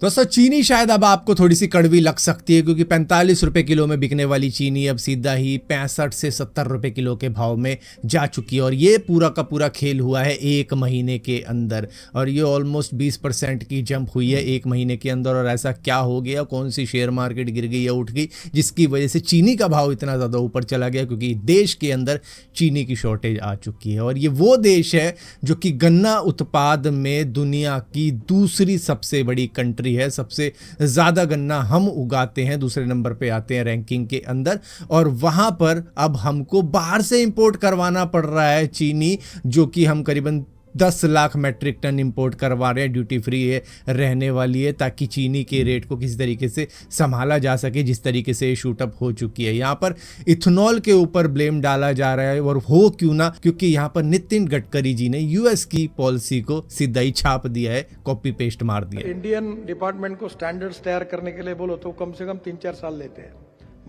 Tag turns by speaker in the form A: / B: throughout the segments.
A: दोस्तों चीनी शायद अब आपको थोड़ी सी कड़वी लग सकती है क्योंकि 45 रुपए किलो में बिकने वाली चीनी अब सीधा ही 65 से 70 रुपए किलो के भाव में जा चुकी है। और ये पूरा का पूरा खेल हुआ है एक महीने के अंदर और ये ऑलमोस्ट 20% की जंप हुई है एक महीने के अंदर। और ऐसा क्या हो गया, कौन सी शेयर मार्केट गिर गई या उठ गई जिसकी वजह से चीनी का भाव इतना ज़्यादा ऊपर चला गया? क्योंकि देश के अंदर चीनी की शॉर्टेज आ चुकी है और ये वो देश है जो कि गन्ना उत्पाद में दुनिया की दूसरी सबसे बड़ी कंट्री है। सबसे ज्यादा गन्ना हम उगाते हैं, दूसरे नंबर पे आते हैं रैंकिंग के अंदर। और वहां पर अब हमको बाहर से इंपोर्ट करवाना पड़ रहा है चीनी, जो कि हम करीबन 10 लाख मेट्रिक टन इंपोर्ट करवा रहे हैं। ड्यूटी फ्री है रहने वाली है ताकि चीनी के रेट को किसी तरीके से संभाला जा सके जिस तरीके से ये शूटअप हो चुकी है। यहाँ पर इथेनॉल के ऊपर ब्लेम डाला जा रहा है और हो क्यों ना, क्योंकि यहाँ पर नितिन गडकरी जी ने यूएस की पॉलिसी को सीधा ही छाप दिया है, कॉपी पेस्ट मार दिया।
B: इंडियन डिपार्टमेंट को स्टैंडर्ड्स तैयार करने के लिए बोलो तो कम से कम 3-4 साल लेते हैं।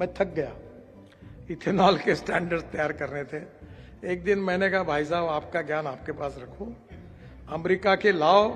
B: मैं थक गया, इथेनॉल के स्टैंडर्ड्स तैयार करने थे। एक दिन मैंने कहा भाई साहब आपका ज्ञान आपके पास रखो, अमेरिका के लाओ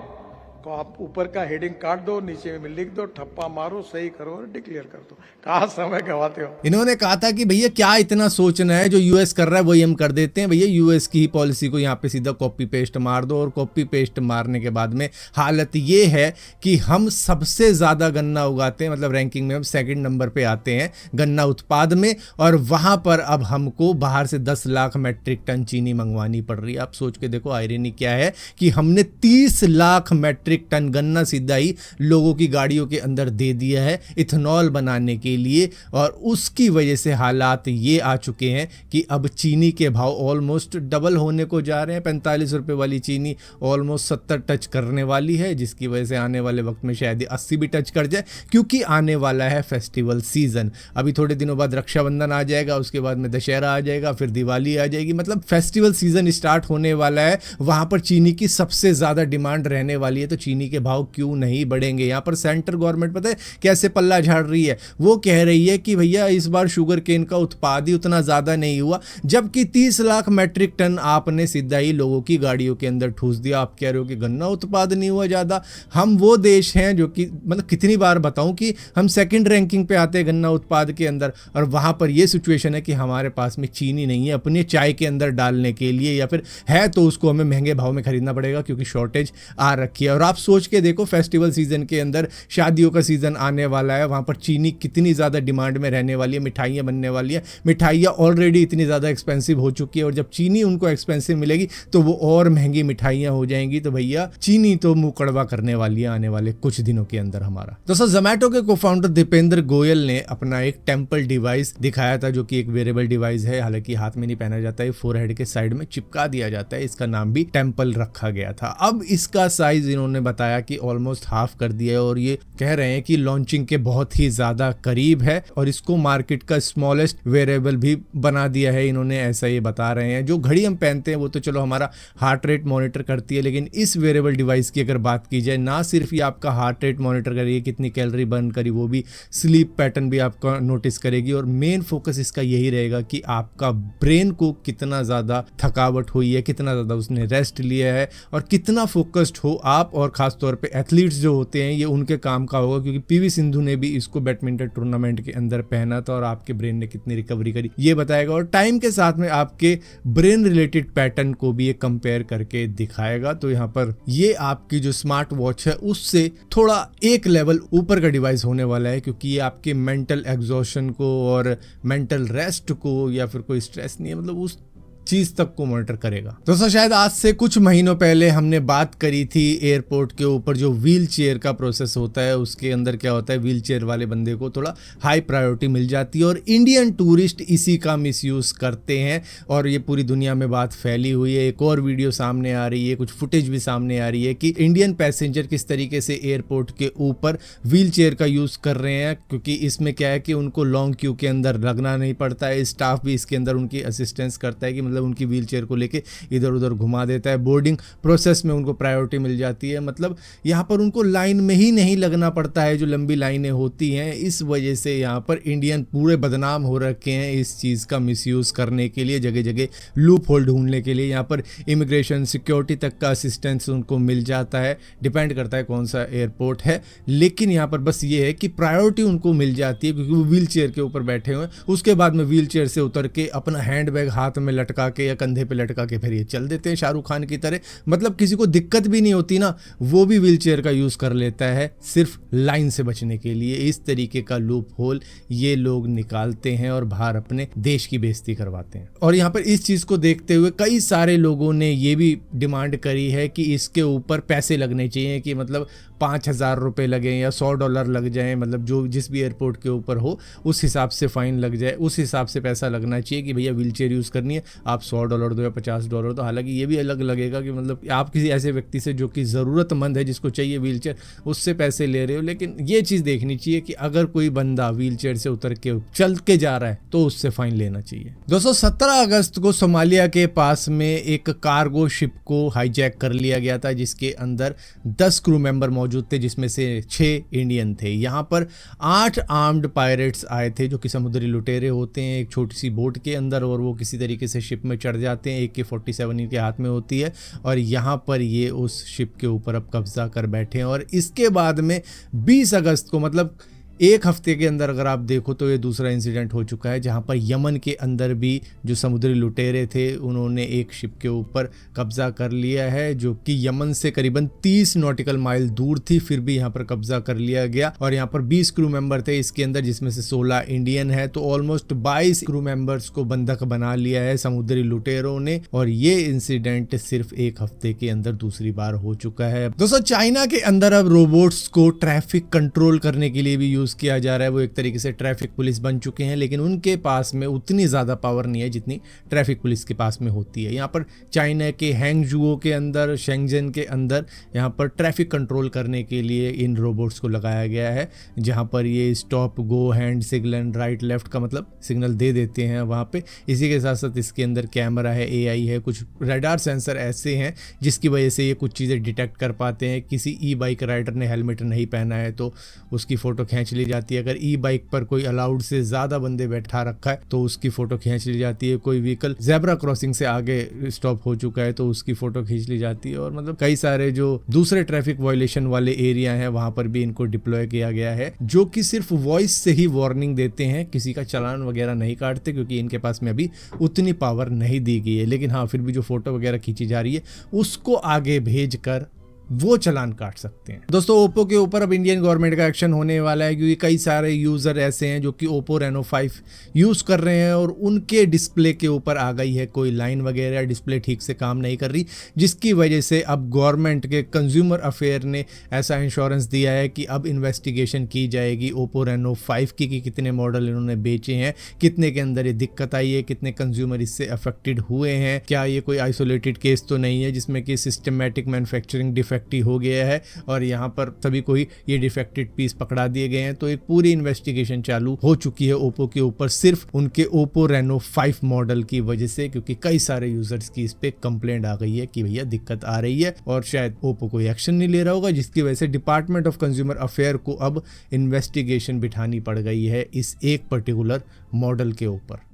B: को आप ऊपर का हेडिंग काट दो, नीचे में लिख दो, ठप्पा मारो, सही करो और डिक्लेयर कर दो। कहाँ समय गवाते हो।
A: इन्होंने कहा था कि भैया क्या इतना सोचना है, जो यूएस कर रहा है वही हम कर देते हैं। भैया यूएस की ही पॉलिसी को यहाँ पे सीधा कॉपी पेस्ट मार दो। और कॉपी पेस्ट मारने के बाद में हालत ये है कि हम सबसे ज्यादा गन्ना उगाते हैं, मतलब रैंकिंग में हम सेकंड नंबर पे आते हैं गन्ना उत्पाद में। और वहां पर अब हमको बाहर से 10 लाख मेट्रिक टन चीनी मंगवानी पड़ रही है। आप सोच के देखो आयरनी क्या है कि हमने 30 लाख मेट्रिक टन गन्ना सीधा ही लोगों की गाड़ियों के अंदर दे दिया है इथेनॉल बनाने के लिए। और उसकी वजह से हालात ये आ चुके हैं कि अब चीनी के भाव ऑलमोस्ट डबल होने को जा रहे हैं। 45 रुपए वाली चीनी ऑलमोस्ट 70 टच करने वाली है, जिसकी वजह से आने वाले वक्त में शायद 80 भी टच कर जाए, क्योंकि आने वाला है फेस्टिवल सीजन। अभी थोड़े दिनों बाद रक्षाबंधन आ जाएगा, उसके बाद में दशहरा आ जाएगा, फिर दिवाली आ जाएगी, मतलब फेस्टिवल सीजन स्टार्ट होने वाला है। वहां पर चीनी की सबसे ज्यादा डिमांड रहने वाली है, तो चीनी के भाव क्यों नहीं बढ़ेंगे। यहाँ पर सेंट्रल गवर्नमेंट पता है कैसे पल्ला झाड़ रही है, वो कह रही है कि भैया इस बार शुगर केन का उत्पाद ही उतना ज्यादा नहीं हुआ, जबकि 30 लाख मेट्रिक टन आपने सीधा ही लोगों की गाड़ियों के अंदर ठूस दिया। आप कह रहे हो कि गन्ना उत्पाद नहीं हुआ ज्यादा। हम वो देश हैं जो कि मतलब कितनी बार बताऊं कि हम सेकंड रैंकिंग पे आते हैं गन्ना उत्पाद के अंदर, और वहां पर ये सिचुएशन है कि हमारे पास में चीनी नहीं है अपने चाय के अंदर डालने के लिए, या फिर है तो उसको हमें महंगे भाव में खरीदना पड़ेगा क्योंकि शॉर्टेज आ रखी है। और आप सोच के देखो फेस्टिवल सीजन के अंदर शादियों का सीजन आने वाला है, वहां पर चीनी कितनी ज्यादा डिमांड में रहने वाली है, मिठाइयां बनने वाली है। मिठाइयां ऑलरेडी इतनी ज्यादा एक्सपेंसिव हो चुकी है और जब चीनी उनको एक्सपेंसिव मिलेगी तो वो और महंगी मिठाइयां हो जाएंगी। तो भैया चीनी तो मुंह कड़वा करने वाली है आने वाले कुछ दिनों के अंदर हमारा। दोस्तों जोमैटो के को-फाउंडर दीपेंद्र गोयल ने अपना एक टेम्पल डिवाइस दिखाया था, जो कि एक वेरेबल डिवाइस है, हालांकि हाथ में नहीं पहना जाता है, फोरहेड के साइड में चिपका दिया जाता है। इसका नाम भी टेम्पल रखा गया था। अब इसका साइज इन्होंने बताया कि ऑलमोस्ट हाफ कर दिया है और ये कह रहे हैं कि लॉन्चिंग के बहुत ही ज्यादा करीब है और इसको मार्केट का स्मॉलेस्ट वेरेबल भी बना दिया है इन्होंने, ऐसा ये बता रहे हैं। जो घड़ी हम पहनते हैं वो तो चलो हमारा हार्ट रेट मॉनिटर करती है, लेकिन इस वेरेबल डिवाइस की अगर बात की जाए, ना सिर्फ ये आपका हार्ट रेट मॉनिटर करेगी, कितनी कैलोरी बर्न करी, वो भी स्लीप पैटर्न भी आपका नोटिस करेगी। और मेन फोकस इसका यही रहेगा कि आपका ब्रेन को कितना ज्यादा थकावट हुई है, कितना ज्यादा उसने रेस्ट लिया है और कितना फोकस्ड हो आप। और खासतौर पे एथलीट्स जो होते हैं ये उनके काम का होगा, क्योंकि पीवी सिंधु ने भी इसको बैडमिंटन टूर्नामेंट के अंदर पहना था और आपके ब्रेन ने कितनी रिकवरी करी ये बताएगा। और टाइम के साथ में आपके ब्रेन रिलेटेड पैटर्न को भी ये कंपेयर करके दिखाएगा। तो यहाँ पर ये आपकी जो स्मार्ट वॉच है उससे थोड़ा एक लेवल ऊपर का डिवाइस होने वाला है, क्योंकि ये आपके मेंटल एग्जॉशन को और मेंटल रेस्ट को, या फिर कोई स्ट्रेस नहीं है, मतलब उस चीज तक को मॉनिटर करेगा। दोस्तों शायद आज से कुछ महीनों पहले हमने बात करी थी एयरपोर्ट के ऊपर जो व्हील चेयर का प्रोसेस होता है, उसके अंदर क्या होता है, व्हील चेयर वाले बंदे को थोड़ा हाई प्रायोरिटी मिल जाती है और इंडियन टूरिस्ट इसी का मिसयूज करते हैं और ये पूरी दुनिया में बात फैली हुई है। एक और वीडियो सामने आ रही है, कुछ फुटेज भी सामने आ रही है कि इंडियन पैसेंजर किस तरीके से एयरपोर्ट के ऊपर व्हील चेयर का यूज कर रहे हैं, क्योंकि इसमें क्या है कि उनको लॉन्ग क्यू के अंदर लगना नहीं पड़ता है, स्टाफ भी इसके अंदर उनकी असिस्टेंस करता है कि मतलब मतलब उनकी व्हील चेयर को लेके इधर उधर घुमा देता है, बोर्डिंग प्रोसेस में उनको प्रायोरिटी मिल जाती है। मतलब यहाँ पर उनको लाइन में ही नहीं लगना पड़ता है जो लंबी लाइनें होती हैं। इस वजह से यहाँ पर इंडियन पूरे बदनाम हो रखे हैं इस चीज़ का मिसयूज़ करने के लिए, जगह जगह लूप होल ढूंढने के लिए। यहाँ पर इमिग्रेशन सिक्योरिटी तक का असिस्टेंस उनको मिल जाता है, डिपेंड करता है कौन सा एयरपोर्ट है, लेकिन यहाँ पर बस ये है कि प्रायोरिटी उनको मिल जाती है क्योंकि वो व्हील चेयर के ऊपर बैठे हुए हैं। उसके बाद में व्हील चेयर से उतर के अपना हैंडबैग हाथ में लटका के या कंधे पे लटका के फिर ये चल देते हैं शाहरुख खान की तरह। मतलब किसी को दिक्कत भी नहीं होती ना, वो भी व्हील चेयर का यूज़ कर लेता है सिर्फ लाइन से बचने के लिए। इस तरीके का लूप होल ये लोग निकालते हैं और बाहर अपने देश की बेइज्जती करवाते हैं। और यहाँ पर इस चीज़ को देखते हुए कई सारे लोगों ने ये भी डिमांड करी है कि इसके ऊपर पैसे लगने चाहिए, कि मतलब 5,000 रुपये लगें या $100 लग जाएं, मतलब जो जिस भी एयरपोर्ट के ऊपर हो उस हिसाब से फ़ाइन लग जाए, उस हिसाब से पैसा लगना चाहिए कि भैया व्हील चेयर यूज़ करनी है आप $100 दो या $50 दो। हालांकि ये भी अलग लगेगा कि मतलब आप किसी ऐसे व्यक्ति से जो कि ज़रूरतमंद है, जिसको चाहिए व्हील चेयर, उससे पैसे ले रहे हो। लेकिन ये चीज़ देखनी चाहिए कि अगर कोई बंदा व्हील चेयर से उतर के चल के जा रहा है तो उससे फ़ाइन लेना चाहिए। दोस्तों 17 अगस्त को सोमालिया के पास में एक कार्गो शिप को हाईजैक कर लिया गया था, जिसके अंदर 10 क्रू मेंबर मौजूद थे, जिसमें से 6 इंडियन थे। यहाँ पर 8 आर्म्ड पायरेट्स आए थे जो कि समुद्री लुटेरे होते हैं, एक छोटी सी बोट के अंदर, और वो किसी तरीके से शिप में चढ़ जाते हैं। AK-47 इनके हाथ में होती है और यहाँ पर ये उस शिप के ऊपर अब कब्जा कर बैठे हैं। और इसके बाद में 20 अगस्त को, मतलब एक हफ्ते के अंदर अगर आप देखो तो ये दूसरा इंसिडेंट हो चुका है, जहां पर यमन के अंदर भी जो समुद्री लुटेरे थे उन्होंने एक शिप के ऊपर कब्जा कर लिया है, जो कि यमन से करीबन 30 नॉटिकल माइल दूर थी, फिर भी यहां पर कब्जा कर लिया गया। और यहां पर 20 क्रू मेंबर थे इसके अंदर, जिसमें से 16 इंडियन है, तो ऑलमोस्ट 22 क्रू मेंबर्स को बंधक बना लिया है समुद्री लुटेरों ने। और ये इंसिडेंट सिर्फ एक हफ्ते के अंदर दूसरी बार हो चुका है। दोस्तों चाइना के अंदर अब रोबोट्स को ट्रैफिक कंट्रोल करने के लिए भी यूज किया जा रहा है। वो एक तरीके से ट्रैफिक पुलिस बन चुके हैं, लेकिन उनके पास में उतनी ज़्यादा पावर नहीं है जितनी ट्रैफिक पुलिस के पास में होती है। यहाँ पर चाइना के हैंगजुओ के अंदर, शेंगजेन के अंदर यहाँ पर ट्रैफिक कंट्रोल करने के लिए इन रोबोट्स को लगाया गया है, जहाँ पर ये स्टॉप, गो, हैंड सिग्नल, राइट लेफ्ट का मतलब सिग्नल दे देते हैं वहाँ पे। इसी के साथ साथ इसके अंदर कैमरा है, AI है, कुछ रडार सेंसर ऐसे हैं जिसकी वजह से ये कुछ चीज़ें डिटेक्ट कर पाते हैं। किसी ई-बाइक राइडर ने हेलमेट नहीं पहना है तो उसकी फ़ोटो खींच ली जाती है। अगर ई-बाइक पर कोई अलाउड से ज़्यादा बंदे बैठा रखा है तो उसकी फ़ोटो खींच ली जाती है। कोई व्हीकल ज़ेब्रा क्रॉसिंग से आगे स्टॉप हो चुका है तो उसकी फ़ोटो खींच ली जाती है। और मतलब कई सारे जो दूसरे ट्रैफिक वायलेशन वाले एरिया हैं वहाँ पर भी इनको डिप्लॉय किया गया है, जो कि सिर्फ वॉइस से ही वार्निंग देते हैं, किसी का चालान वगैरह नहीं काटते, क्योंकि इनके पास में अभी उतनी पावर नहीं दी गई है। लेकिन हाँ, फिर भी जो फोटो वगैरह खींची जा रही है उसको आगे भेज कर वो चालान काट सकते हैं। दोस्तों ओप्पो के ऊपर अब इंडियन गवर्नमेंट का एक्शन होने वाला है, क्योंकि कई सारे यूज़र ऐसे हैं जो कि ओप्पो रेनो 5 यूज़ कर रहे हैं और उनके डिस्प्ले के ऊपर आ गई है कोई लाइन वगैरह, डिस्प्ले ठीक से काम नहीं कर रही, जिसकी वजह से अब गवर्नमेंट के कंज्यूमर अफेयर ने ऐसा इंश्योरेंस दिया है कि अब इन्वेस्टिगेशन की जाएगी ओप्पो रेनो 5 की, कि कितने मॉडल इन्होंने बेचे हैं, कितने के अंदर ये दिक्कत आई है, कितने कंज्यूमर इससे अफेक्टेड हुए हैं, क्या ये कोई आइसोलेटेड केस तो नहीं है जिसमें कि सिस्टमैटिक मैन्युफैक्चरिंग डिफेक्ट हो गया है और यहाँ पर सभी को ही ये डिफेक्टेड पीस पकड़ा दिए गए हैं। तो एक पूरी इन्वेस्टिगेशन चालू हो चुकी है ओप्पो के ऊपर, सिर्फ उनके ओप्पो रेनो 5 मॉडल की वजह से, क्योंकि कई सारे यूजर्स की इस पे कंप्लेंट आ गई है कि भैया दिक्कत आ रही है और शायद ओप्पो कोई एक्शन नहीं ले रहा होगा, जिसकी वजह से डिपार्टमेंट ऑफ कंज्यूमर अफेयर को अब इन्वेस्टिगेशन बिठानी पड़ गई है इस एक पर्टिकुलर मॉडल के ऊपर।